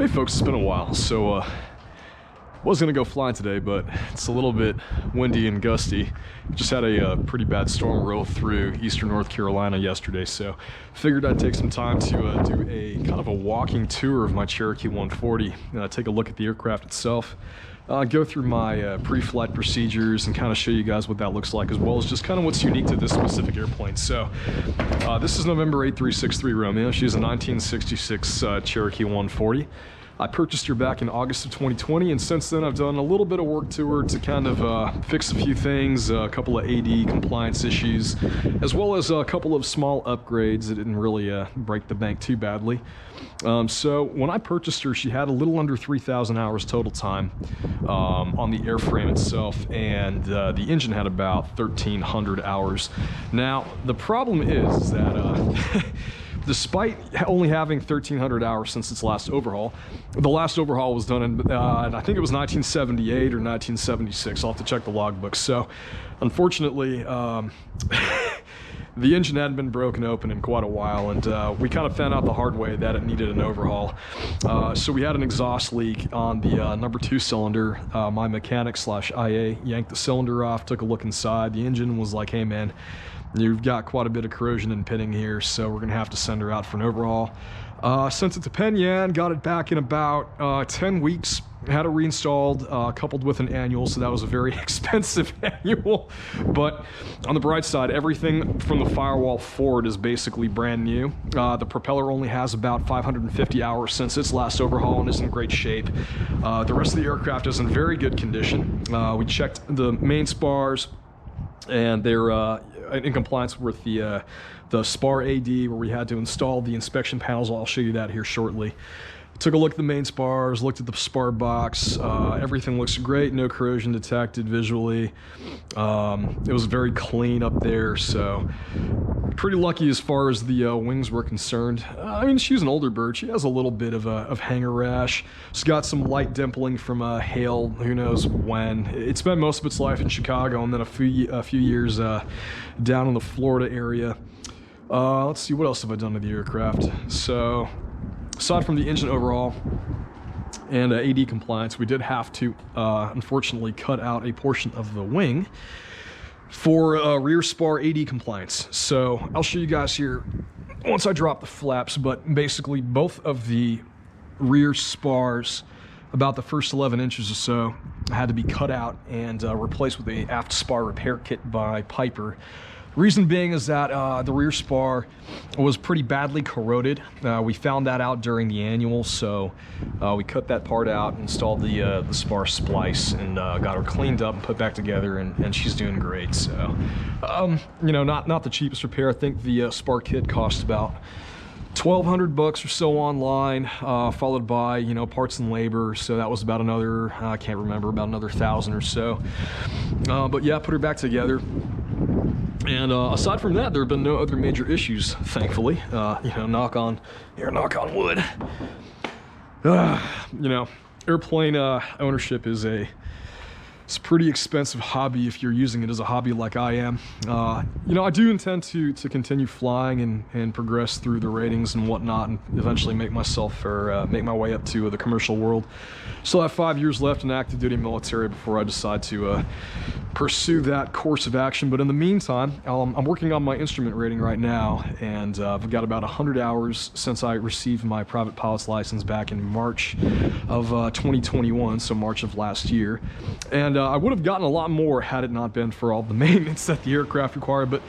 Hey folks, it's been a while, so was gonna go flying today, but it's a little bit windy and gusty. Just had a pretty bad storm roll through eastern North Carolina yesterday, so figured I'd take some time to do a kind of a walking tour of my Cherokee 140, take a look at the aircraft itself, go through my pre-flight procedures and kind of show you guys what that looks like, as well as just kind of what's unique to this specific airplane. So this is November 8363 Romeo. She's a 1966 Cherokee 140. I purchased her back in August of 2020, and since then I've done a little bit of work to her to kind of fix a few things, a couple of AD compliance issues, as well as a couple of small upgrades that didn't really break the bank too badly. So when I purchased her, she had a little under 3,000 hours total time on the airframe itself, and the engine had about 1,300 hours. Now, the problem is that despite only having 1,300 hours since its last overhaul, the last overhaul was done in, I think it was 1978 or 1976. I'll have to check the logbook. So, unfortunately, the engine hadn't been broken open in quite a while, and we kind of found out the hard way that it needed an overhaul. So we had an exhaust leak on the number 2 cylinder. My mechanic / IA yanked the cylinder off, took a look inside. The engine was like, hey man, you've got quite a bit of corrosion and pitting here, so we're gonna have to send her out for an overhaul. Sent it to Penn, got it back in about 10 weeks. Had it reinstalled, coupled with an annual, so that was a very expensive annual. But on the bright side, everything from the firewall forward is basically brand new. The propeller only has about 550 hours since its last overhaul and is in great shape. The rest of the aircraft is in very good condition. We checked the main spars, and they're in compliance with the spar AD, where we had to install the inspection panels. I'll show you that here shortly. Took a look at the main spars, looked at the spar box. Everything looks great, no corrosion detected visually. It was very clean up there, so pretty lucky as far as the wings were concerned. I mean, she's an older bird. She has a little bit of hanger rash. She's got some light dimpling from hail, who knows when. It spent most of its life in Chicago, and then a few years down in the Florida area. Let's see, what else have I done to the aircraft? So, aside from the engine overhaul and AD compliance, we did have to, unfortunately, cut out a portion of the wing for rear spar AD compliance. So I'll show you guys here once I drop the flaps, but basically both of the rear spars, about the first 11 inches or so, had to be cut out and replaced with a aft spar repair kit by Piper. Reason being is that the rear spar was pretty badly corroded. We found that out during the annual, so we cut that part out, installed the spar splice, and got her cleaned up and put back together, and she's doing great. So, you know, not the cheapest repair. I think the spar kit cost about $1,200 or so online, followed by, you know, parts and labor. So that was about another, I can't remember, about another 1,000 or so. But yeah, put her back together. And aside from that, there have been no other major issues, thankfully. You know, knock on wood. You know, airplane ownership is it's a pretty expensive hobby if you're using it as a hobby like I am. You know, I do intend to continue flying and progress through the ratings and whatnot, and eventually make my way up to the commercial world. Still have 5 years left in active duty military before I decide to pursue that course of action. But in the meantime, I'm working on my instrument rating right now, and I've got about 100 hours since I received my private pilot's license back in March of 2021, so March of last year. And I would have gotten a lot more had it not been for all the maintenance that the aircraft required. But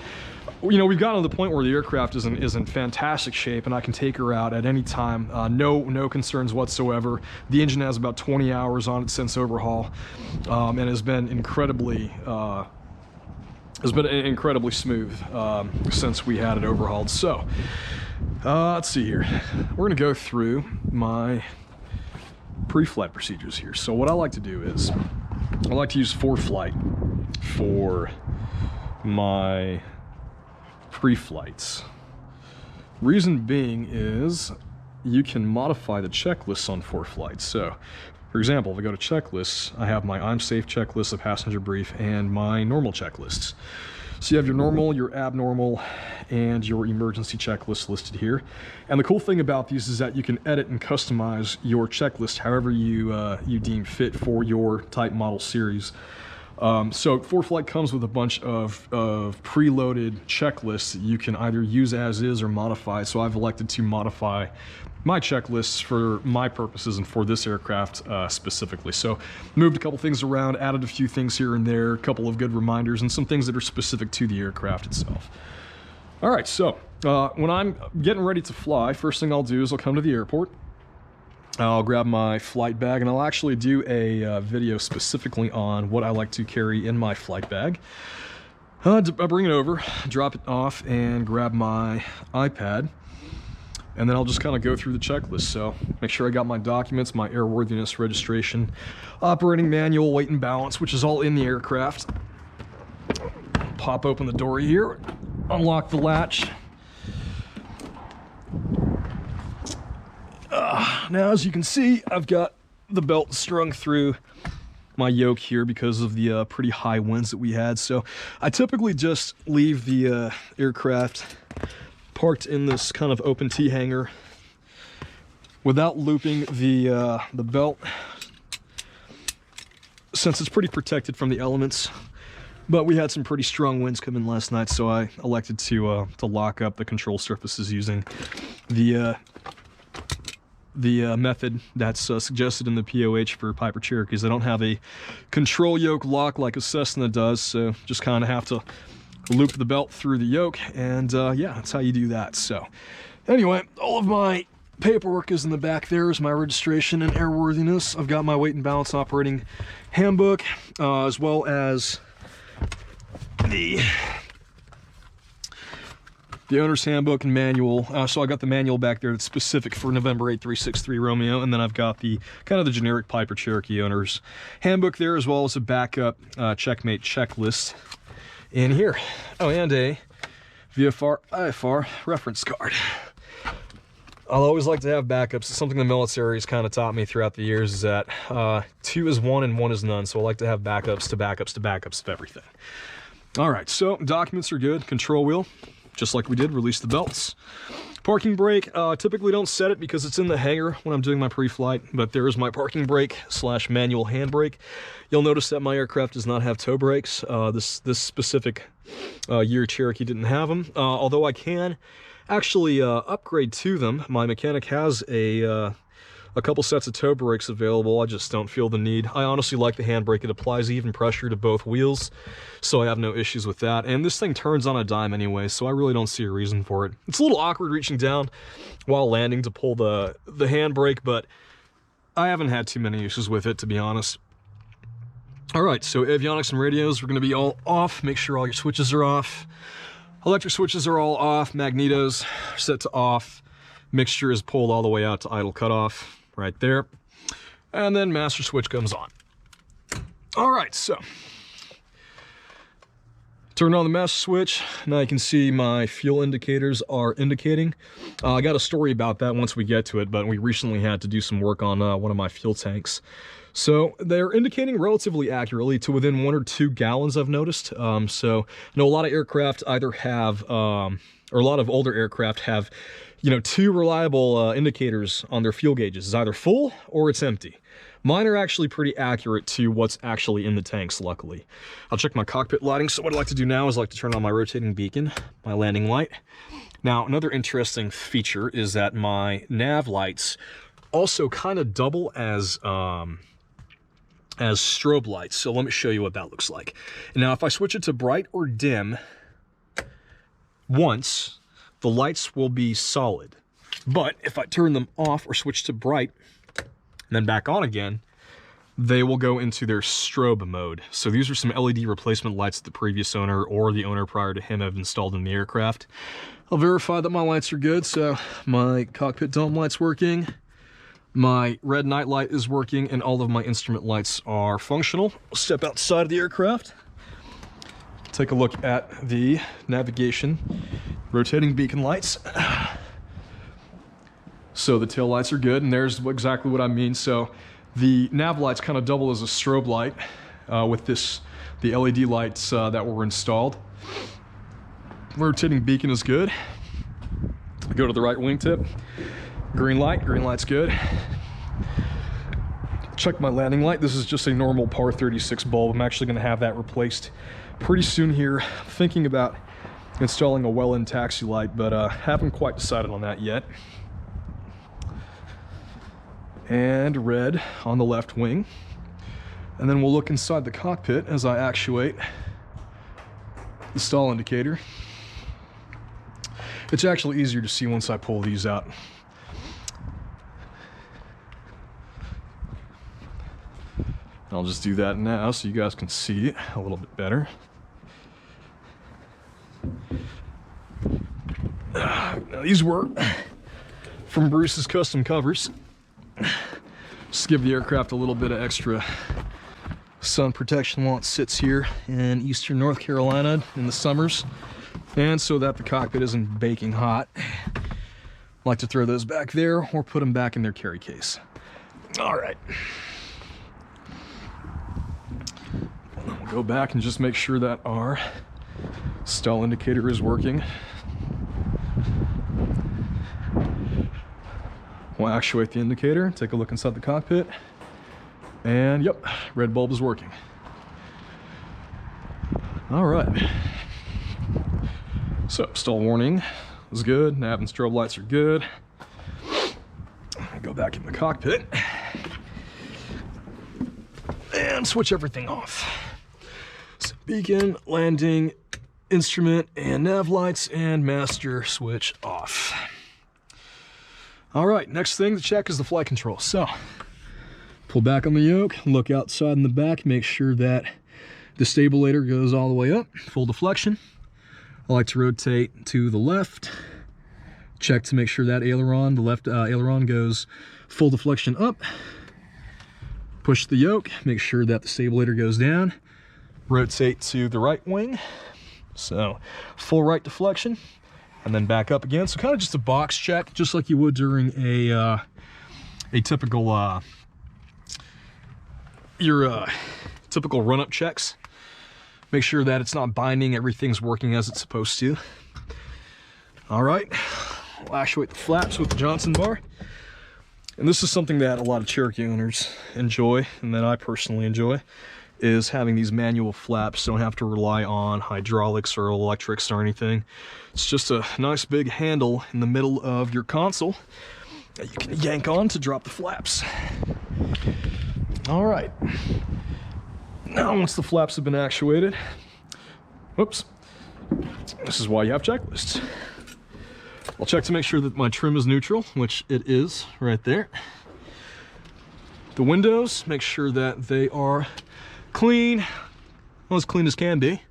you know, we've gotten to the point where the aircraft is in fantastic shape, and I can take her out at any time. No concerns whatsoever. The engine has about 20 hours on it since overhaul, and has been incredibly smooth since we had it overhauled. So let's see here. We're gonna go through my pre-flight procedures here. So what I like to do is I like to use Preflight for my pre-flights. Reason being is you can modify the checklists on Preflight. So, for example, if I go to checklists, I have my I'm safe checklist, a passenger brief, and my normal checklists. So you have your normal, your abnormal, and your emergency checklist listed here. And the cool thing about these is that you can edit and customize your checklist however you deem fit for your type model series. So Preflight comes with a bunch of preloaded checklists that you can either use as is or modify. So I've elected to modify my checklists for my purposes and for this aircraft specifically. So moved a couple things around, added a few things here and there, a couple of good reminders, and some things that are specific to the aircraft itself. All right, so when I'm getting ready to fly, first thing I'll do is I'll come to the airport. I'll grab my flight bag, and I'll actually do a video specifically on what I like to carry in my flight bag. I bring it over, drop it off, and grab my iPad, and then I'll just kind of go through the checklist. So make sure I got my documents, my airworthiness registration, operating manual, weight and balance, which is all in the aircraft. Pop open the door here, unlock the latch. Now, as you can see, I've got the belt strung through my yoke here because of the pretty high winds that we had. So I typically just leave the aircraft parked in this kind of open T hanger without looping the belt, since it's pretty protected from the elements. But we had some pretty strong winds come in last night, so I elected to lock up the control surfaces using the method that's suggested in the POH for Piper Cherokees. They don't have a control yoke lock like a Cessna does, so just kind of have to loop the belt through the yoke, and yeah, that's how you do that. So anyway, all of my paperwork is in the back. There is my registration and airworthiness. I've got my weight and balance operating handbook, as well as the owner's handbook and manual. So I got the manual back there that's specific for November 8363 Romeo, and then I've got the kind of the generic Piper Cherokee owner's handbook there, as well as a backup checkmate checklist in here. Oh, and a VFR IFR reference card. I'll always like to have backups. It's something the military has kind of taught me throughout the years, is that 2 is 1 and 1 is none. So I like to have backups to backups to backups of everything. All right, so documents are good. Control wheel, just like we did, release the belts. Parking brake, typically don't set it because it's in the hangar when I'm doing my pre-flight, but there is my parking brake / manual handbrake. You'll notice that my aircraft does not have toe brakes. This specific year Cherokee didn't have them, although I can actually upgrade to them. My mechanic has a couple sets of toe brakes available. I just don't feel the need. I honestly like the handbrake. It applies even pressure to both wheels, so I have no issues with that. And this thing turns on a dime anyway, so I really don't see a reason for it. It's a little awkward reaching down while landing to pull the handbrake, but I haven't had too many issues with it, to be honest. All right, so avionics and radios are going to be all off. Make sure all your switches are off. Electric switches are all off. Magnetos are set to off. Mixture is pulled all the way out to idle cutoff right there. And then master switch comes on. All right, so turn on the master switch. Now you can see my fuel indicators are indicating. I got a story about that once we get to it, but we recently had to do some work on one of my fuel tanks. So they're indicating relatively accurately to within 1 or 2 gallons, I've noticed. So I know a lot of aircraft either have, or a lot of older aircraft have, 2 reliable indicators on their fuel gauges. It's either full or it's empty. Mine are actually pretty accurate to what's actually in the tanks, luckily. I'll check my cockpit lighting. So what I like to do now is I like to turn on my rotating beacon, my landing light. Now, another interesting feature is that my nav lights also kind of double as strobe lights. So let me show you what that looks like. Now, if I switch it to bright or dim once, the lights will be solid. But if I turn them off or switch to bright and then back on again, they will go into their strobe mode. So these are some LED replacement lights that the previous owner or the owner prior to him have installed in the aircraft. I'll verify that my lights are good. So my cockpit dome light's working. My red night light is working, and all of my instrument lights are functional. I'll step outside of the aircraft, take a look at the navigation, rotating beacon lights. So the tail lights are good, and there's exactly what I mean. So the nav lights kind of double as a strobe light, with the LED lights that were installed. Rotating beacon is good. Go to the right wingtip. Green light's good. Check my landing light. This is just a normal par 36 bulb. I'm actually going to have that replaced pretty soon here. I'm thinking about installing a well-in taxi light, but haven't quite decided on that yet. And red on the left wing. And then we'll look inside the cockpit as I actuate the stall indicator. It's actually easier to see once I pull these out. I'll just do that now so you guys can see it a little bit better. Now these were from Bruce's custom covers. Just give the aircraft a little bit of extra sun protection while it sits here in eastern North Carolina in the summers, and so that the cockpit isn't baking hot. I like to throw those back there or put them back in their carry case. All right. We'll go back and just make sure that our stall indicator is working. We'll actuate the indicator, take a look inside the cockpit, and yep, red bulb is working. All right. So, stall warning is good, nav and strobe lights are good. Go back in the cockpit and switch everything off. So beacon, landing, instrument, and nav lights, and master switch off. All right, next thing to check is the flight control. So, pull back on the yoke, look outside in the back, make sure that the stabilizer goes all the way up, full deflection. I like to rotate to the left, check to make sure that aileron, the left aileron goes full deflection up. Push the yoke, make sure that the stabilizer goes down. Rotate to the right wing, so full right deflection, and then back up again. So kind of just a box check, just like you would during a typical typical run-up checks. Make sure that it's not binding, everything's working as it's supposed to. All right, we'll actuate the flaps with the Johnson bar. And this is something that a lot of Cherokee owners enjoy, and that I personally enjoy, is having these manual flaps. Don't have to rely on hydraulics or electrics or anything. It's just a nice big handle in the middle of your console that you can yank on to drop the flaps. All right. Now, once the flaps have been actuated, whoops, this is why you have checklists. I'll check to make sure that my trim is neutral, which it is right there. The windows, make sure that they are clean, well, as clean as can be.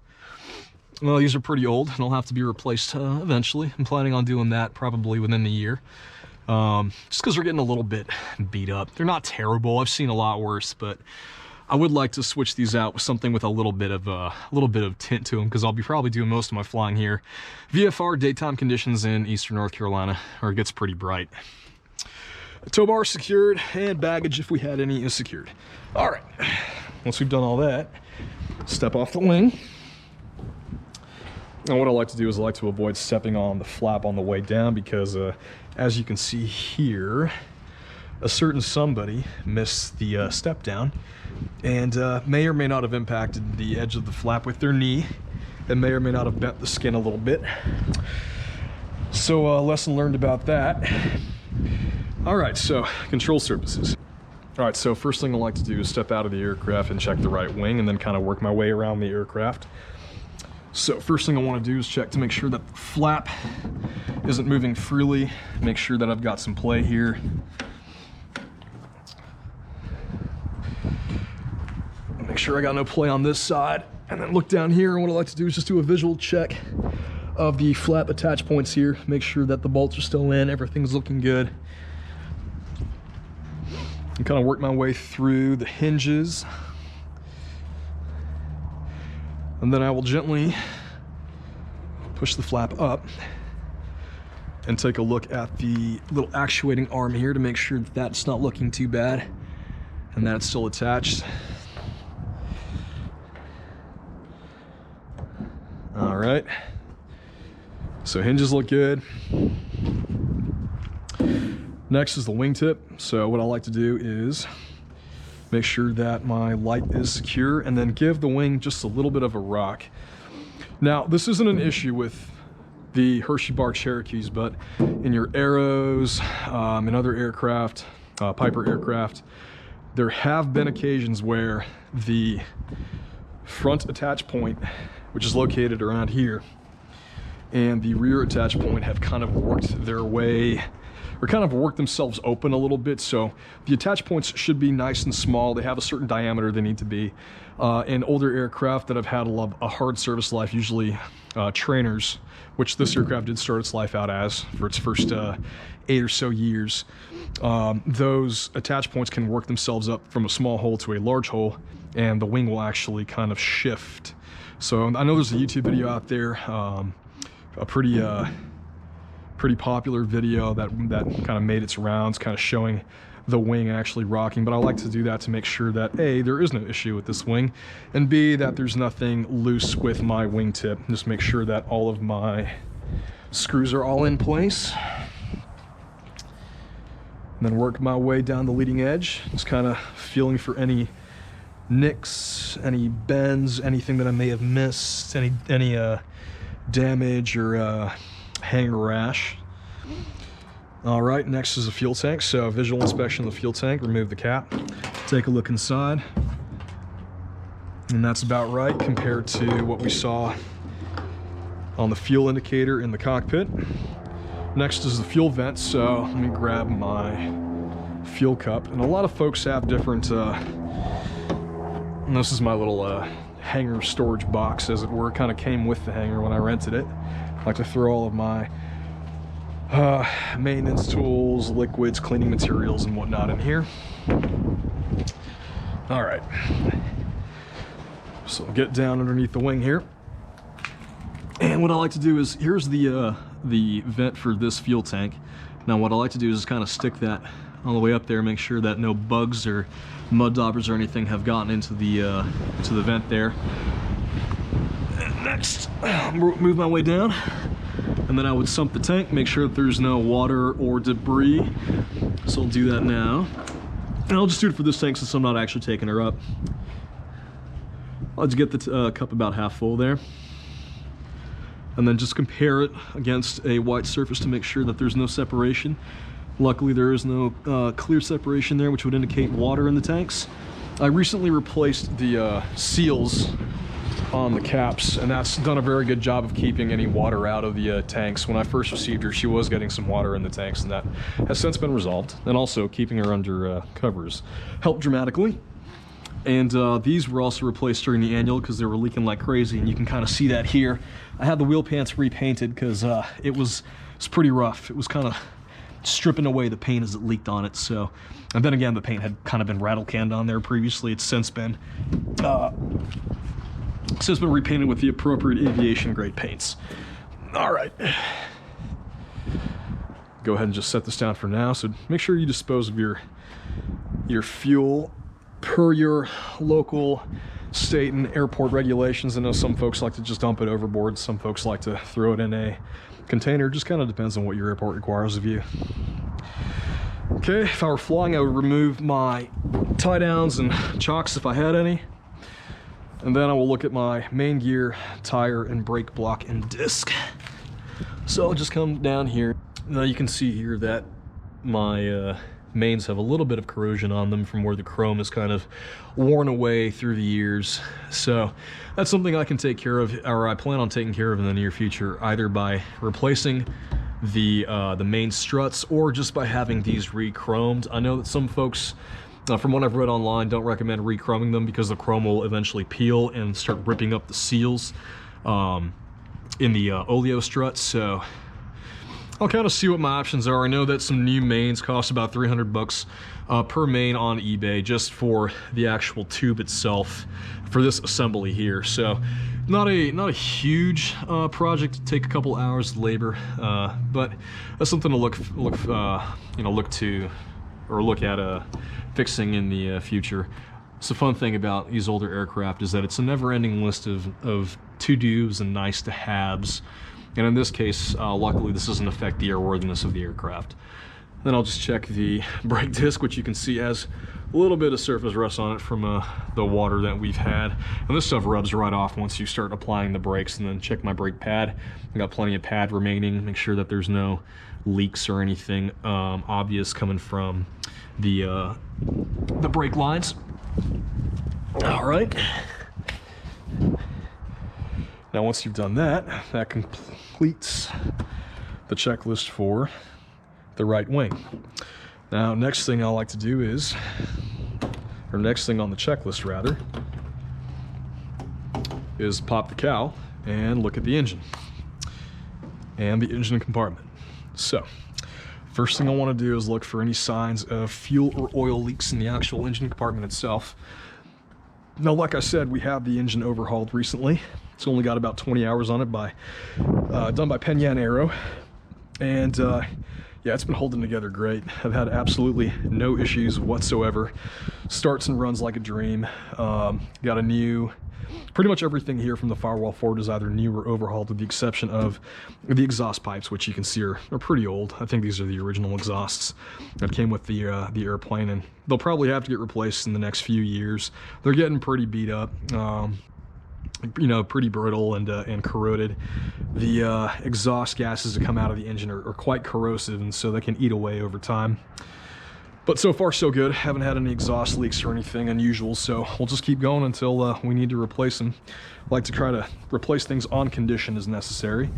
Well, these are pretty old and they'll have to be replaced eventually. I'm planning on doing that probably within the year. Just because they're getting a little bit beat up. They're not terrible, I've seen a lot worse, but I would like to switch these out with something with a little bit of tint to them, because I'll be probably doing most of my flying here. VFR daytime conditions in eastern North Carolina, where it gets pretty bright. The tow bar is secured, and baggage, if we had any, is secured. All right, once we've done all that, step off the wing. And what I like to do is I like to avoid stepping on the flap on the way down, because as you can see here, a certain somebody missed the step down and may or may not have impacted the edge of the flap with their knee, and may or may not have bent the skin a little bit. So lesson learned about that. All right, so control surfaces. All right, so first thing I like to do is step out of the aircraft and check the right wing, and then kind of work my way around the aircraft. So first thing I want to do is check to make sure that the flap isn't moving freely. Make sure that I've got some play here. Make sure I got no play on this side, and then look down here, and what I like to do is just do a visual check of the flap attach points here. Make sure that the bolts are still in, everything's looking good. And kind of work my way through the hinges. And then I will gently push the flap up and take a look at the little actuating arm here to make sure that that's not looking too bad and that it's still attached. right. So hinges look good. Next is the wingtip. So what I like to do is make sure that my light is secure and then give the wing just a little bit of a rock. Now, this isn't an issue with the Hershey Bar Cherokees, but in your Arrows, in other aircraft, Piper aircraft, there have been occasions where the front attach point, which is located around here, and the rear attach point have kind of worked their way, or kind of worked themselves open a little bit. So the attach points should be nice and small. They have a certain diameter they need to be. In older aircraft that have had a hard service life, usually trainers, which this aircraft did start its life out as for its first 8 or so years, those attach points can work themselves up from a small hole to a large hole, and the wing will actually kind of shift. So I know there's a YouTube video out there, a pretty popular video that kind of made its rounds, kind of showing the wing actually rocking, but I like to do that to make sure that A, there is no issue with this wing, and B, that there's nothing loose with my wingtip. Just make sure that all of my screws are all in place. And then work my way down the leading edge, just kind of feeling for any nicks, any bends, anything that I may have missed, any damage or hanger rash. All right, next is the fuel tank. So visual inspection of the fuel tank, remove the cap, take a look inside. And that's about right compared to what we saw on the fuel indicator in the cockpit. Next is the fuel vent. So let me grab my fuel cup. And a lot of folks have different, and this is my little hanger storage box, as it were. Kind of came with the hanger when I rented it. I like to throw all of my maintenance tools, liquids, cleaning materials, and whatnot in here. All right, so get down underneath the wing here, and what I like to do is, here's the vent for this fuel tank. Now what I like to do is just kind of stick that all the way up there, make sure that no bugs or mud daubers or anything have gotten into the vent there. And next, move my way down. And then I would sump the tank, make sure that there's no water or debris. So I'll do that now. And I'll just do it for this tank since I'm not actually taking her up. I'll just get the cup about half full there. And then just compare it against a white surface to make sure that there's no separation. Luckily there is no clear separation there, which would indicate water in the tanks. I recently replaced the seals on the caps, and that's done a very good job of keeping any water out of the tanks. When I first received her, she was getting some water in the tanks, and that has since been resolved. And also keeping her under covers helped dramatically. And these were also replaced during the annual because they were leaking like crazy, and you can kind of see that here. I had the wheel pants repainted because it's pretty rough. It was kind of stripping away the paint as it leaked on it. So, and then again, the paint had kind of been rattle canned on there previously. It's since been repainted with the appropriate aviation grade paints. All right, go ahead and just set this down for now. So make sure you dispose of your fuel per your local state and airport regulations. I know some folks like to just dump it overboard. Some folks like to throw it in a container. Just kind of depends on what your airport requires of you. Okay, if I were flying, I would remove my tie downs and chocks if I had any. And then I will look at my main gear, tire, and brake block and disc. So I'll just come down here. Now you can see here that my mains have a little bit of corrosion on them from where the chrome is kind of worn away through the years. So that's something I can take care of, or I plan on taking care of in the near future, either by replacing the main struts or just by having these re-chromed. I know that some folks, from what I've read online, don't recommend re-chroming them because the chrome will eventually peel and start ripping up the seals in the oleo struts. So I'll kind of see what my options are. I know that some new mains cost about 300 bucks per main on eBay just for the actual tube itself for this assembly here. So not a huge project to take a couple hours of labor, but that's something to look at fixing in the future. It's the fun thing about these older aircraft is that it's a never-ending list of to-dos and nice-to-haves. And in this case, luckily this doesn't affect the airworthiness of the aircraft. Then I'll just check the brake disc, which you can see has a little bit of surface rust on it from the water that we've had. And this stuff rubs right off once you start applying the brakes. And then check my brake pad. I got plenty of pad remaining. Make sure that there's no leaks or anything obvious coming from the brake lines. All right. Now once you've done that, that completes the checklist for the right wing. Now next thing I like to do is, or next thing on the checklist rather, is pop the cowl and look at the engine and the engine compartment. So first thing I want to do is look for any signs of fuel or oil leaks in the actual engine compartment itself. Now, like I said, we have the engine overhauled recently. It's only got about 20 hours on it done by Penn Aero. And yeah, it's been holding together great. I've had absolutely no issues whatsoever. Starts and runs like a dream. Got a new, pretty much everything here from the firewall forward is either new or overhauled with the exception of the exhaust pipes, which you can see are pretty old. I think these are the original exhausts that came with the airplane, and they'll probably have to get replaced in the next few years. They're getting pretty beat up. You know, pretty brittle and corroded. The exhaust gases that come out of the engine are quite corrosive, and so they can eat away over time. But so far so good. Haven't had any exhaust leaks or anything unusual, so we'll just keep going until we need to replace them. I like to try to replace things on condition as necessary.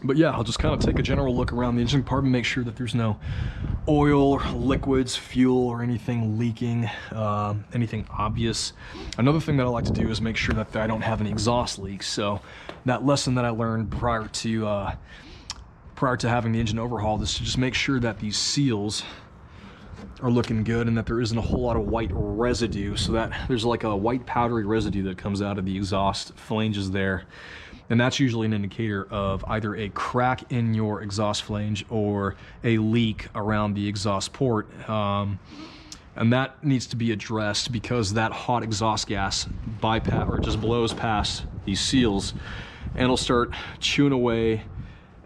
But yeah, I'll just kind of take a general look around the engine compartment, make sure that there's no oil or liquids, fuel, or anything leaking, anything obvious. Another thing that I like to do is make sure that I don't have any exhaust leaks. So that lesson that I learned prior to having the engine overhauled is to just make sure that these seals are looking good and that there isn't a whole lot of white residue, so that there's like a white powdery residue that comes out of the exhaust flanges there. And that's usually an indicator of either a crack in your exhaust flange or a leak around the exhaust port. And that needs to be addressed because that hot exhaust gas bypass or just blows past these seals and it'll start chewing away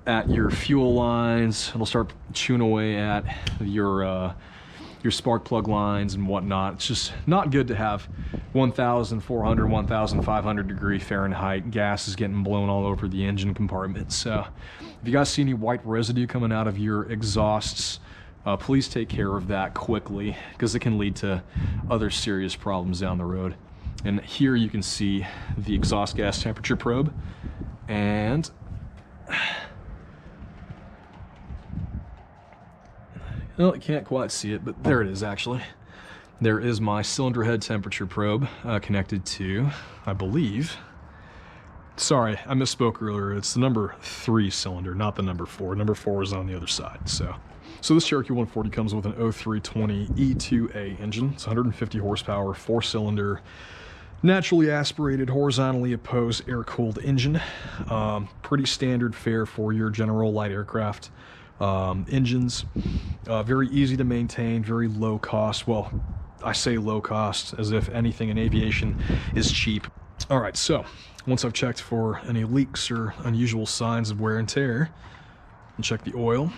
at your fuel lines. It'll start chewing away at your spark plug lines and whatnot. It's just not good to have 1,400, 1,500 degree Fahrenheit gas is getting blown all over the engine compartment. So if you guys see any white residue coming out of your exhausts, please take care of that quickly because it can lead to other serious problems down the road. And here you can see the exhaust gas temperature probe, and well, I can't quite see it, but there it is actually. There is my cylinder head temperature probe connected to, I believe, sorry, I misspoke earlier. It's the number 3 cylinder, not the number 4. Number 4 is on the other side. So this Cherokee 140 comes with an 0320 E2A engine. It's 150 horsepower, 4-cylinder, naturally aspirated, horizontally opposed, air-cooled engine. Pretty standard fare for your general light aircraft engines. Very easy to maintain, very low cost. Well, I say low cost as if anything in aviation is cheap. All right, so once I've checked for any leaks or unusual signs of wear and tear, and check the oil,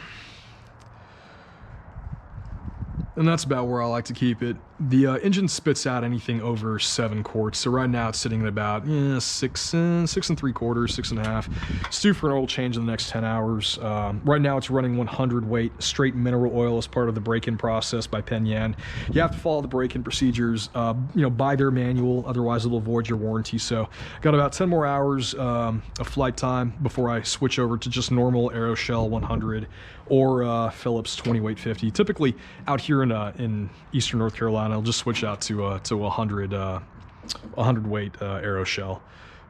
and that's about where I like to keep it. The engine spits out anything over 7 quarts, so right now it's sitting at about 6 and 3/4, 6.5. It's due for an oil change in the next 10 hours. Right now it's running 100 weight straight mineral oil as part of the break-in process by Penn. You have to follow the break-in procedures, by their manual, otherwise it'll void your warranty. So got about 10 more hours of flight time before I switch over to just normal Aeroshell 100 or Phillips 20 weight 50. Typically out here in Eastern North Carolina, I'll just switch out to 100 weight Aeroshell.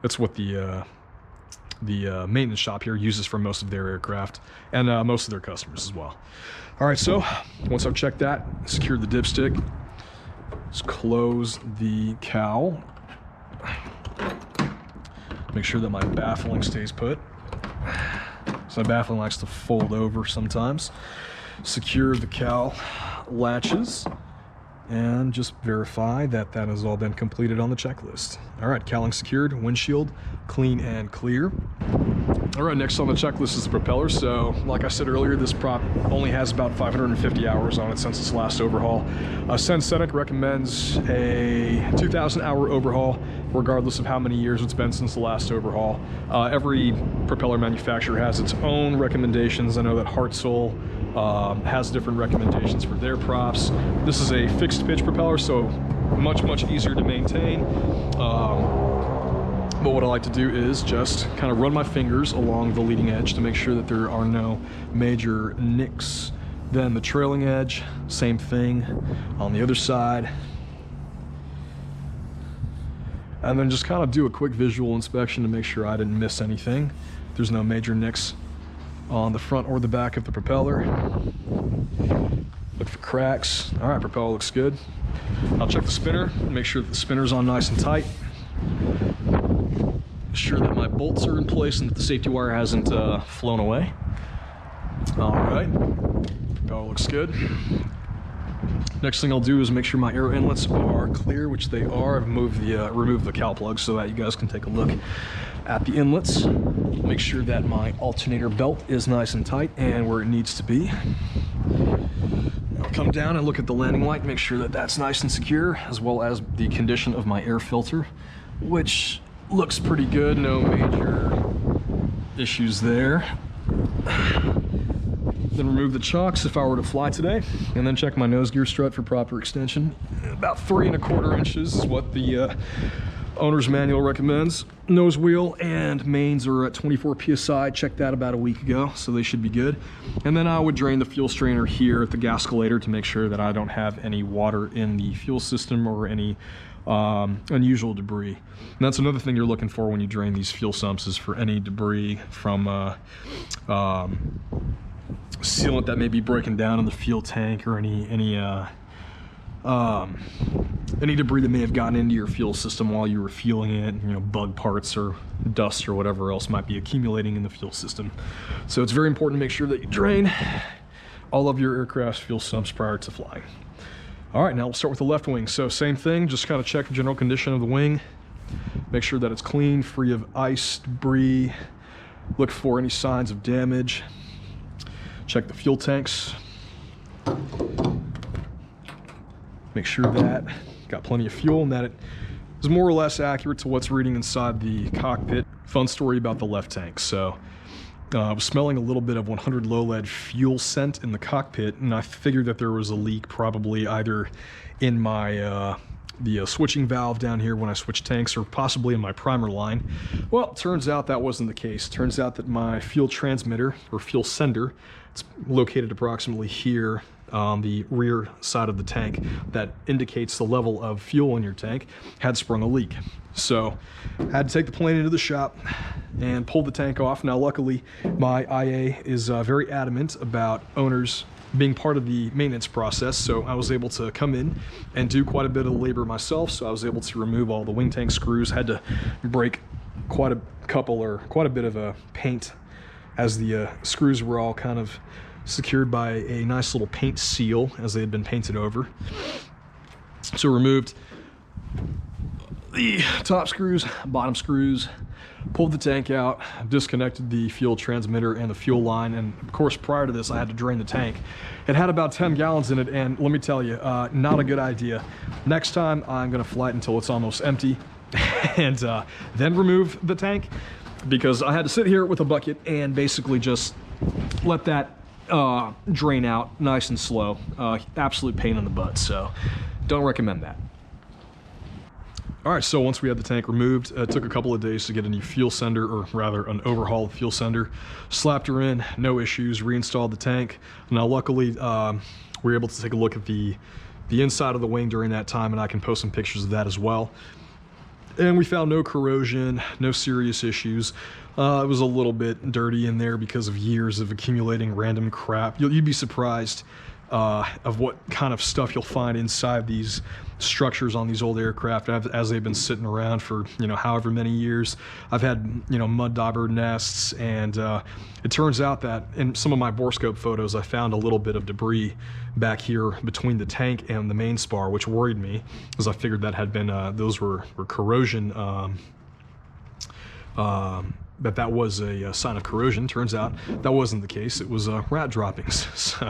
That's what the maintenance shop here uses for most of their aircraft and most of their customers as well. All right, so once I've checked that, secured the dipstick, just close the cowl. Make sure that my baffling stays put. So my baffling likes to fold over sometimes. Secure the cowl latches. and just verify that that has all been completed on the checklist. All right, cowling secured, windshield clean and clear. All right, next on the checklist is the propeller. So like I said earlier, this prop only has about 550 hours on it since its last overhaul. Sensetic recommends a 2,000 hour overhaul, regardless of how many years it's been since the last overhaul. Every propeller manufacturer has its own recommendations. I know that Hartzell has different recommendations for their props. This is a fixed pitch propeller, so much easier to maintain. But what I like to do is just kind of run my fingers along the leading edge to make sure that there are no major nicks. Then the trailing edge, same thing on the other side. And then just kind of do a quick visual inspection to make sure I didn't miss anything. There's no major nicks on the front or the back of the propeller. Look for cracks. All right, propeller looks good. I'll check the spinner, make sure that the spinner's on nice and tight. Sure that my bolts are in place and that the safety wire hasn't flown away. All right, propeller looks good. Next thing I'll do is make sure my air inlets are clear, which they are. I've removed the cowl plug so that you guys can take a look at the inlets. Make sure that my alternator belt is nice and tight and where it needs to be. I'll come down and look at the landing light, make sure that that's nice and secure, as well as the condition of my air filter, which looks pretty good, no major issues there. Then remove the chocks if I were to fly today, and then check my nose gear strut for proper extension. About 3 1/4 inches is what the owner's manual recommends. Nose wheel and mains are at 24 psi. Checked that about a week ago, so they should be good. And then I would drain the fuel strainer here at the gascolator to make sure that I don't have any water in the fuel system or any unusual debris. And that's another thing you're looking for when you drain these fuel sumps, is for any debris from sealant that may be breaking down in the fuel tank, or any debris that may have gotten into your fuel system while you were fueling it, you know, bug parts or dust or whatever else might be accumulating in the fuel system. So it's very important to make sure that you drain all of your aircraft's fuel sumps prior to flying. All right, now we'll start with the left wing. So same thing, just kind of check the general condition of the wing. Make sure that it's clean, free of ice, debris. Look for any signs of damage. Check the fuel tanks. Make sure that got plenty of fuel and that it is more or less accurate to what's reading inside the cockpit. Fun story about the left tank. So I was smelling a little bit of 100 low lead fuel scent in the cockpit, and I figured that there was a leak probably either in my the switching valve down here when I switched tanks, or possibly in my primer line. Well, turns out that wasn't the case. Turns out that my fuel transmitter, or fuel sender, it's located approximately here on the rear side of the tank, that indicates the level of fuel in your tank, had sprung a leak. So I had to take the plane into the shop and pull the tank off. Now luckily my IA is very adamant about owners being part of the maintenance process, so I was able to come in and do quite a bit of the labor myself. So I was able to remove all the wing tank screws, had to break quite a bit of paint, as the screws were all kind of secured by a nice little paint seal as they had been painted over. So removed the top screws, bottom screws, pulled the tank out, disconnected the fuel transmitter and the fuel line, and of course prior to this I had to drain the tank. It had about 10 gallons in it, and let me tell you, not a good idea. Next time I'm gonna fly it until it's almost empty and then remove the tank, because I had to sit here with a bucket and basically just let that drain out nice and slow. Absolute pain in the butt, so don't recommend that. All right, so once we had the tank removed, it took a couple of days to get a new fuel sender, or rather an overhauled fuel sender. Slapped her in, no issues, reinstalled the tank. Now luckily, we were able to take a look at the inside of the wing during that time, and I can post some pictures of that as well. And we found no corrosion, no serious issues. It was a little bit dirty in there because of years of accumulating random crap. You'd be surprised of what kind of stuff you'll find inside these structures on these old aircraft as they've been sitting around for, you know, however many years. I've had, you know, mud dauber nests, and it turns out that in some of my borescope photos I found a little bit of debris back here between the tank and the main spar, which worried me, because I figured that had been those were corrosion, that was a sign of corrosion. Turns out that wasn't the case. It was rat droppings. So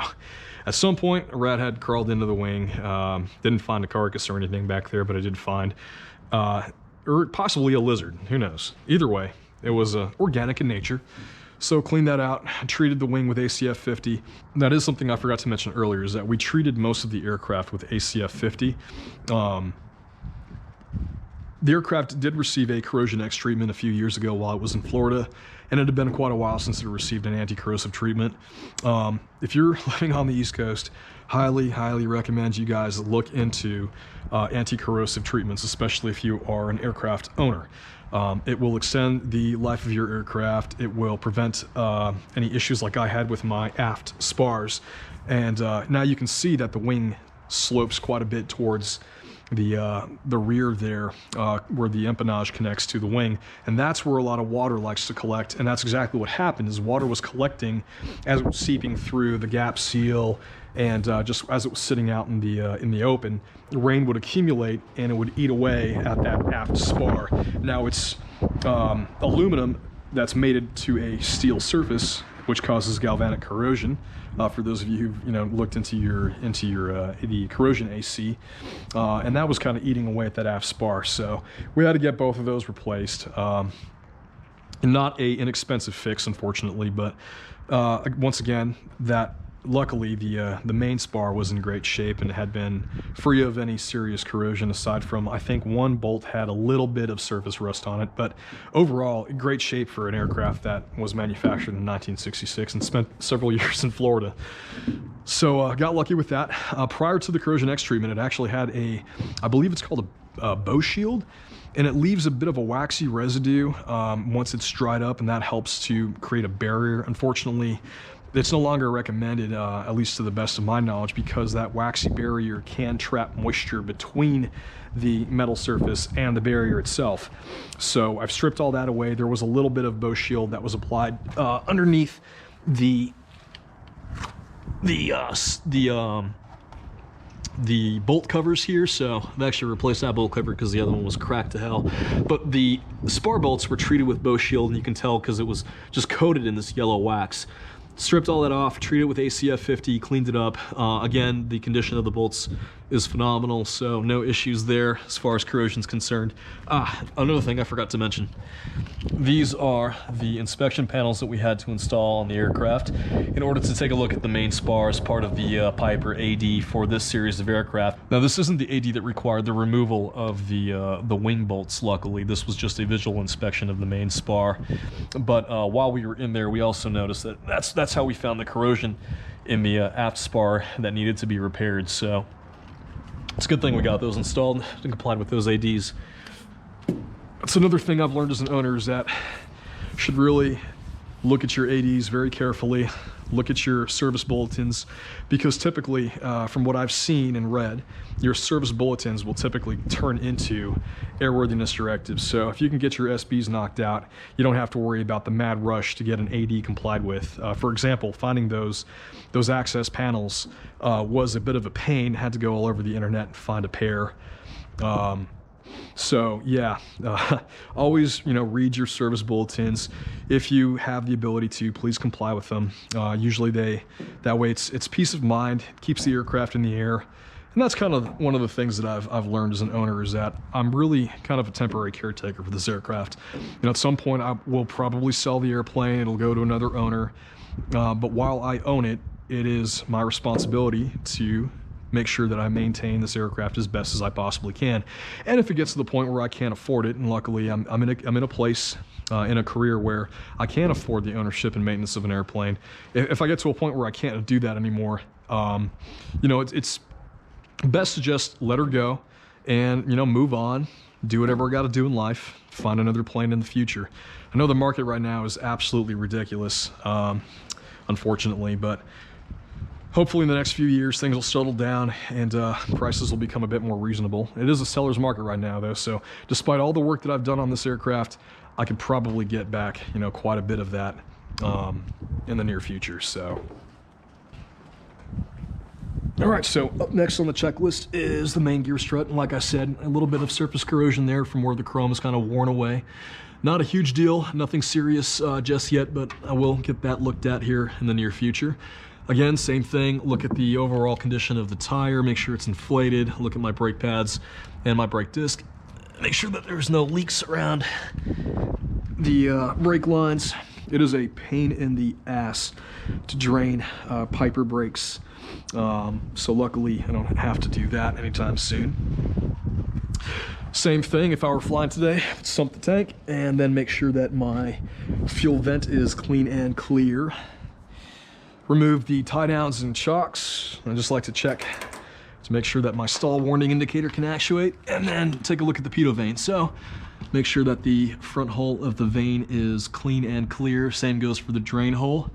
at some point a rat had crawled into the wing. Didn't find a carcass or anything back there, but I did find or possibly a lizard, who knows. Either way, it was organic in nature. So cleaned that out, treated the wing with ACF 50. That is something I forgot to mention earlier, is that we treated most of the aircraft with ACF 50. The aircraft did receive a corrosion X treatment a few years ago while it was in Florida, and it had been quite a while since it received an anti-corrosive treatment. If you're living on the East Coast, highly recommend you guys look into anti-corrosive treatments, especially if you are an aircraft owner. It will extend the life of your aircraft. It will prevent any issues like I had with my aft spars. And now you can see that the wing slopes quite a bit towards the rear there, where the empennage connects to the wing, and that's where a lot of water likes to collect. And that's exactly what happened, is water was collecting as it was seeping through the gap seal, and just as it was sitting out in the open, the rain would accumulate and it would eat away at that aft spar. Now it's aluminum that's mated to a steel surface, which causes galvanic corrosion. For those of you who looked into the corrosion AC, and that was kind of eating away at that aft spar. So we had to get both of those replaced. Not a inexpensive fix, unfortunately, but once again, luckily the main spar was in great shape and had been free of any serious corrosion, aside from I think one bolt had a little bit of surface rust on it, but overall great shape for an aircraft that was manufactured in 1966 and spent several years in Florida. So got lucky with that. Prior to the corrosion X treatment, it actually had I believe it's called a bow shield, and it leaves a bit of a waxy residue once it's dried up, and that helps to create a barrier. Unfortunately, it's no longer recommended, at least to the best of my knowledge, because that waxy barrier can trap moisture between the metal surface and the barrier itself. So I've stripped all that away. There was a little bit of bow shield that was applied underneath the bolt covers here, so I've actually replaced that bolt cover because the other one was cracked to hell. But the spar bolts were treated with bow shield, and you can tell because it was just coated in this yellow wax. Stripped all that off, treated it with ACF 50, cleaned it up. Again, the condition of the bolts is phenomenal, so no issues there as far as corrosion is concerned. Another thing I forgot to mention. These are the inspection panels that we had to install on the aircraft in order to take a look at the main spar as part of the Piper AD for this series of aircraft. Now, this isn't the AD that required the removal of the wing bolts, luckily. This was just a visual inspection of the main spar. But while we were in there, we also noticed that that's how we found the corrosion in the aft spar that needed to be repaired. So it's a good thing we got those installed and complied with those ADs. That's another thing I've learned as an owner, is that you should really look at your ADs very carefully, look at your service bulletins, because typically, from what I've seen and read, your service bulletins will typically turn into airworthiness directives. So if you can get your SBs knocked out, you don't have to worry about the mad rush to get an AD complied with. For example, finding those access panels was a bit of a pain. Had to go all over the internet and find a pair. So yeah, always read your service bulletins. If you have the ability to, please comply with them. Usually that way it's peace of mind, keeps the aircraft in the air. And that's kind of one of the things that I've learned as an owner, is that I'm really kind of a temporary caretaker for this aircraft. At some point I will probably sell the airplane, it'll go to another owner. But while I own it, it is my responsibility to make sure that I maintain this aircraft as best as I possibly can. And if it gets to the point where I can't afford it, and luckily I'm in a place in a career where I can afford the ownership and maintenance of an airplane. If I get to a point where I can't do that anymore, it's best to just let her go and move on, do whatever I got to do in life, find another plane in the future. I know the market right now is absolutely ridiculous, unfortunately, but hopefully in the next few years things will settle down and prices will become a bit more reasonable. It is a seller's market right now though, so despite all the work that I've done on this aircraft, I could probably get back, you know, quite a bit of that in the near future. So all right, so up next on the checklist is the main gear strut. And like I said, a little bit of surface corrosion there from where the chrome is kind of worn away. Not a huge deal, nothing serious just yet, but I will get that looked at here in the near future. Again, same thing, look at the overall condition of the tire, make sure it's inflated, look at my brake pads and my brake disc. Make sure that there's no leaks around the brake lines. It is a pain in the ass to drain Piper brakes. So luckily I don't have to do that anytime soon. Same thing if I were flying today, sump the tank and then make sure that my fuel vent is clean and clear. Remove the tie downs and chocks. I just like to check to make sure that my stall warning indicator can actuate, and then take a look at the pitot vane. So make sure that the front hole of the vane is clean and clear. Same goes for the drain hole.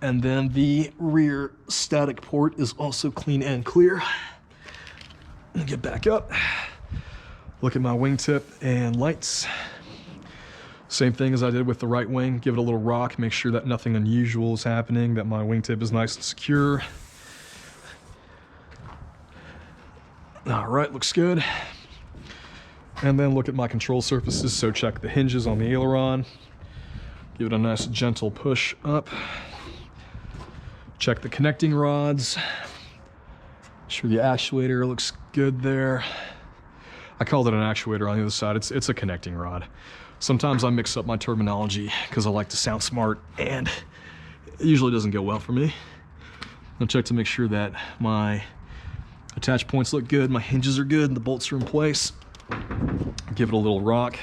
And then the rear static port is also clean and clear. Get back up. Look at my wingtip and lights. Same thing as I did with the right wing. Give it a little rock. Make sure that nothing unusual is happening, that my wingtip is nice and secure. All right, looks good. And then look at my control surfaces. So check the hinges on the aileron. Give it a nice gentle push up. Check the connecting rods. Make sure the actuator looks good there. I called it an actuator on the other side. It's a connecting rod. Sometimes I mix up my terminology because I like to sound smart, and it usually doesn't go well for me. I'll check to make sure that my attach points look good, my hinges are good, and the bolts are in place. Give it a little rock.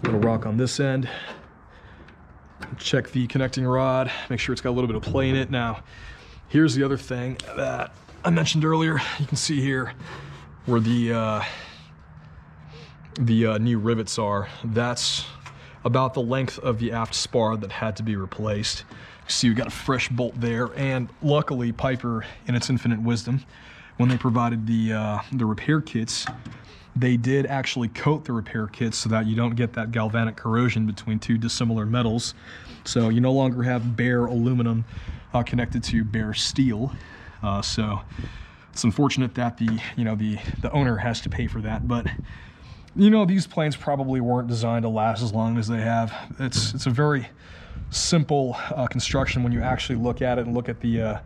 A little rock on this end. Check the connecting rod, make sure it's got a little bit of play in it. Now, here's the other thing that I mentioned earlier. You can see here where the new rivets are. That's about the length of the aft spar that had to be replaced. See, we got a fresh bolt there, and luckily Piper, in its infinite wisdom, when they provided the repair kits, they did actually coat the repair kits so that you don't get that galvanic corrosion between two dissimilar metals. So you no longer have bare aluminum connected to bare steel. So it's unfortunate that the owner has to pay for that, but you know, these planes probably weren't designed to last as long as they have. It's a very simple construction when you actually look at it and look at the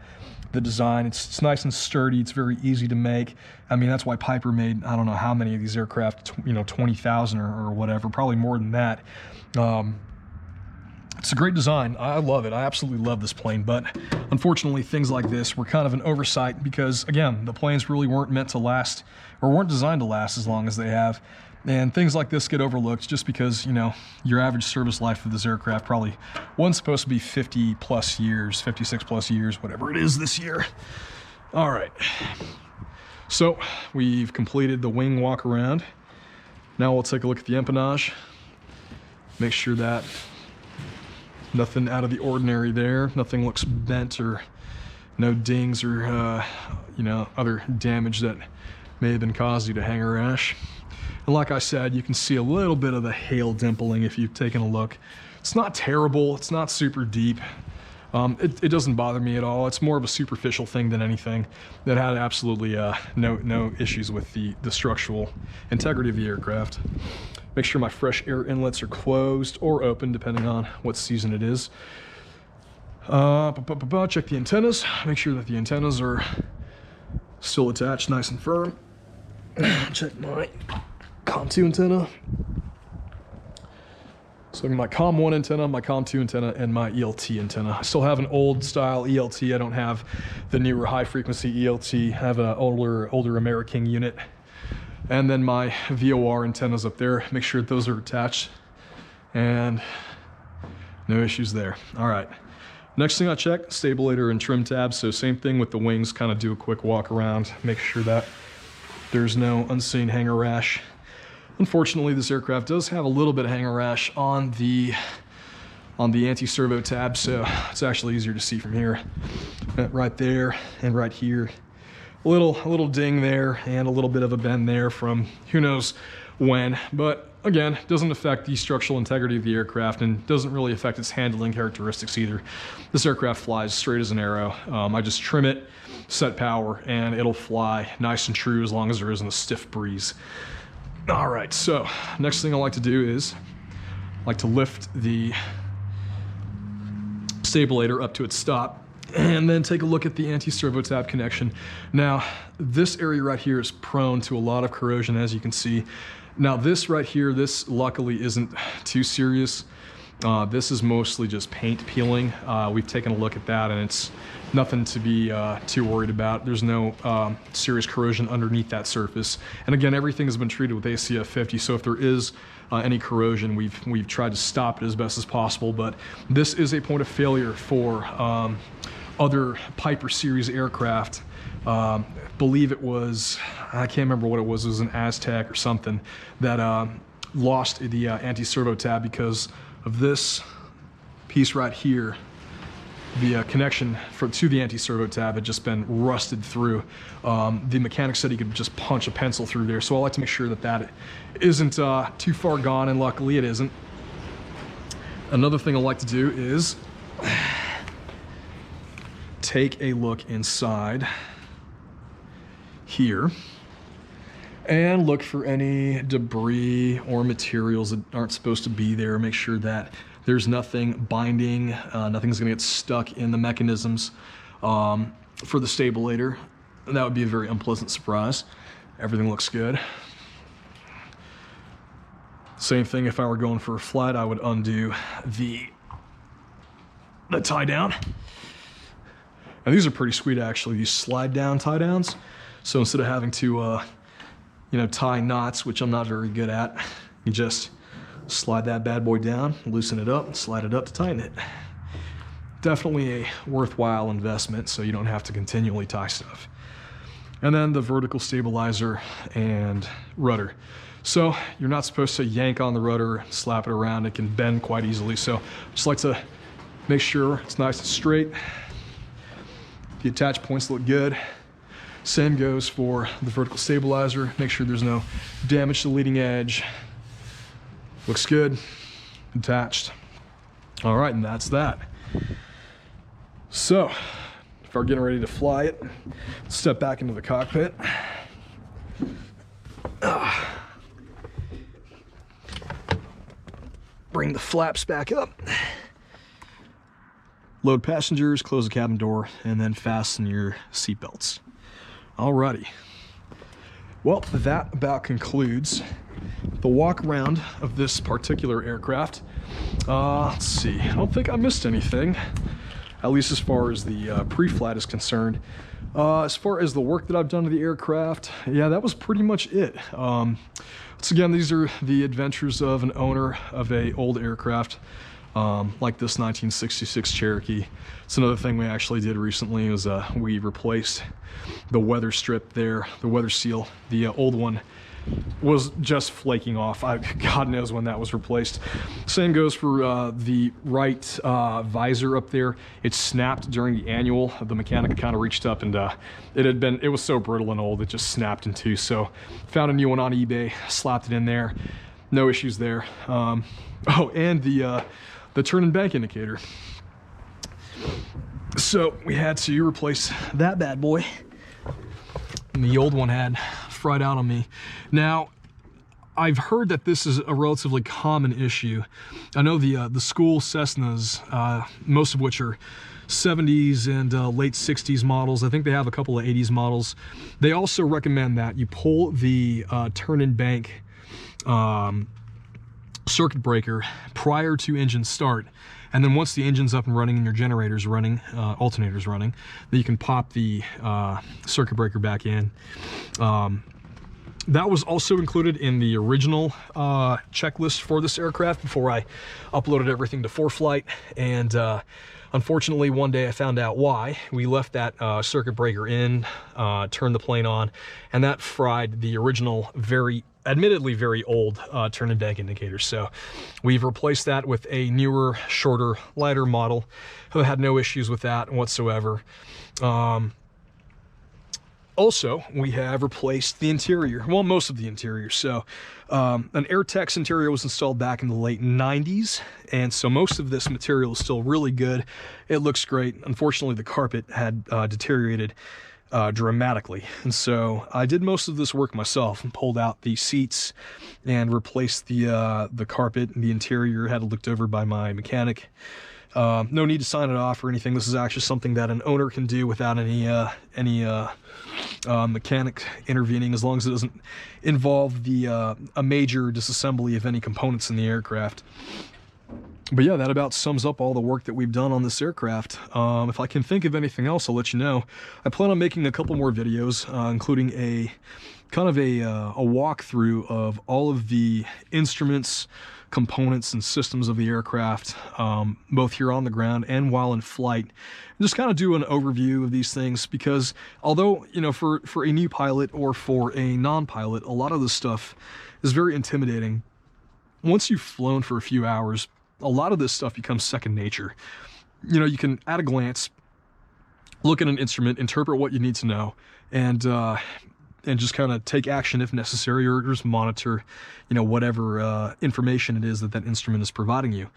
design. It's nice and sturdy. It's very easy to make. I mean, that's why Piper made, I don't know how many of these aircraft, 20,000 or whatever, probably more than that. It's a great design. I love it. I absolutely love this plane, but unfortunately things like this were kind of an oversight because, again, the planes really weren't meant to last, or weren't designed to last as long as they have. And things like this get overlooked just because, your average service life of this aircraft probably wasn't supposed to be 50 plus years, 56 plus years, whatever it is this year. All right. So we've completed the wing walk around. Now we'll take a look at the empennage. Make sure that nothing out of the ordinary there. Nothing looks bent, or no dings or, other damage that may have been caused due to hanger rash. And like I said, you can see a little bit of the hail dimpling if you've taken a look. It's not terrible. It's not super deep. It doesn't bother me at all. It's more of a superficial thing than anything. That had absolutely no issues with the structural integrity of the aircraft. Make sure my fresh air inlets are closed or open, depending on what season it is. Check the antennas. Make sure that the antennas are still attached nice and firm. Check my COM2 antenna. So my COM1 antenna, my COM2 antenna, and my ELT antenna. I still have an old style ELT. I don't have the newer high frequency ELT. I have an older American unit. And then my VOR antennas up there. Make sure that those are attached. And no issues there. All right. Next thing I check, stabilator and trim tabs. So same thing with the wings, kind of do a quick walk around. Make sure that there's no unseen hanger rash. Unfortunately, this aircraft does have a little bit of hanger rash on the on the anti-servo tab, so it's actually easier to see from here. Right there and right here. A little ding there and a little bit of a bend there from who knows when, but again, doesn't affect the structural integrity of the aircraft and doesn't really affect its handling characteristics either. This aircraft flies straight as an arrow. I just trim it, set power, and it'll fly nice and true as long as there isn't a stiff breeze. All right, so next thing I like to do is I like to lift the stabilator up to its stop and then take a look at the anti-servo tab connection. Now, this area right here is prone to a lot of corrosion, as you can see. Now, this right here, this luckily isn't too serious. This is mostly just paint peeling. We've taken a look at that, and it's nothing to be too worried about. There's no serious corrosion underneath that surface. And again, everything has been treated with ACF 50, so if there is any corrosion, we've tried to stop it as best as possible. But this is a point of failure for other Piper series aircraft. Believe it was, I can't remember what it was an Aztec or something that lost the anti-servo tab because of this piece right here. The connection to the anti-servo tab had just been rusted through. The mechanic said he could just punch a pencil through there, so I like to make sure that that isn't too far gone, and luckily it isn't. Another thing I like to do is take a look inside here and look for any debris or materials that aren't supposed to be there. Make sure that there's nothing binding, nothing's gonna get stuck in the mechanisms for the stabilator. And that would be a very unpleasant surprise. Everything looks good. Same thing if I were going for a flight, I would undo the tie down. And these are pretty sweet actually, these slide down tie downs. So instead of having to tie knots, which I'm not very good at, you just slide that bad boy down, loosen it up, and slide it up to tighten it. Definitely a worthwhile investment, so you don't have to continually tie stuff. And then the vertical stabilizer and rudder. So you're not supposed to yank on the rudder, slap it around, it can bend quite easily. So just like to make sure it's nice and straight. The attach points look good. Same goes for the vertical stabilizer. Make sure there's no damage to the leading edge. Looks good, attached. All right, and that's that. So, if we're getting ready to fly it, step back into the cockpit. Bring the flaps back up. Load passengers, close the cabin door, and then fasten your seatbelts. Alrighty. Well, that about concludes the walk around of this particular aircraft. Let's see, I don't think I missed anything, at least as far as the pre-flight is concerned. As far as the work that I've done to the aircraft, yeah, that was pretty much it. Once again, these are the adventures of an owner of an old aircraft. Like this 1966 Cherokee. It's another thing we actually did recently was we replaced the weather strip there, the weather seal. The old one was just flaking off. God knows when that was replaced. Same goes for the right visor up there. It snapped during the annual. The mechanic kind of reached up and it was so brittle and old, it just snapped in two. So found a new one on eBay, slapped it in there. No issues there. Oh, and the turn and bank indicator. So we had to replace that bad boy. And the old one had fried out on me. Now, I've heard that this is a relatively common issue. I know the school Cessnas, most of which are 70s and late 60s models. I think they have a couple of 80s models. They also recommend that you pull the turn and bank circuit breaker prior to engine start, and then once the engine's up and running and your generator's running, alternator's running, then you can pop the circuit breaker back in. That was also included in the original checklist for this aircraft before I uploaded everything to Preflight, and unfortunately one day I found out why. We left that circuit breaker in, turned the plane on, and that fried the original very admittedly very old turn and bank indicator. So we've replaced that with a newer, shorter, lighter model. I've had no issues with that whatsoever. Also, we have replaced the interior, well, most of the interior. So an AirTex interior was installed back in the late 90s, and so most of this material is still really good. It looks great. Unfortunately, the carpet had deteriorated dramatically, and so I did most of this work myself and pulled out the seats and replaced the carpet and the interior. Had it looked over by my mechanic. No need to sign it off or anything. This is actually something that an owner can do without any mechanic intervening, as long as it doesn't involve a major disassembly of any components in the aircraft. But yeah, that about sums up all the work that we've done on this aircraft. If I can think of anything else, I'll let you know. I plan on making a couple more videos, including a kind of a walkthrough of all of the instruments, components, and systems of the aircraft, both here on the ground and while in flight. And just kind of do an overview of these things, because although, you know, for a new pilot or for a non-pilot, a lot of this stuff is very intimidating. Once you've flown for a few hours, a lot of this stuff becomes second nature. You know, you can, at a glance, look at an instrument, interpret what you need to know, and just kind of take action if necessary, or just monitor, you know, whatever information it is that instrument is providing you.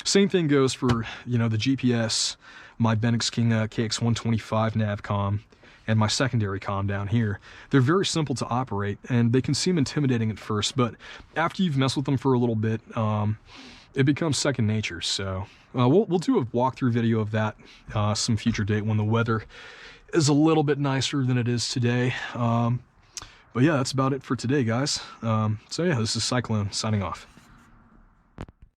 Same thing goes for, you know, the GPS, my Benix King KX125 Navcom, and my secondary comm down here. They're very simple to operate, and they can seem intimidating at first, but after you've messed with them for a little bit, it becomes second nature. So we'll do a walkthrough video of that some future date when the weather is a little bit nicer than it is today. But yeah, that's about it for today, guys. So yeah, this is Cyclone signing off.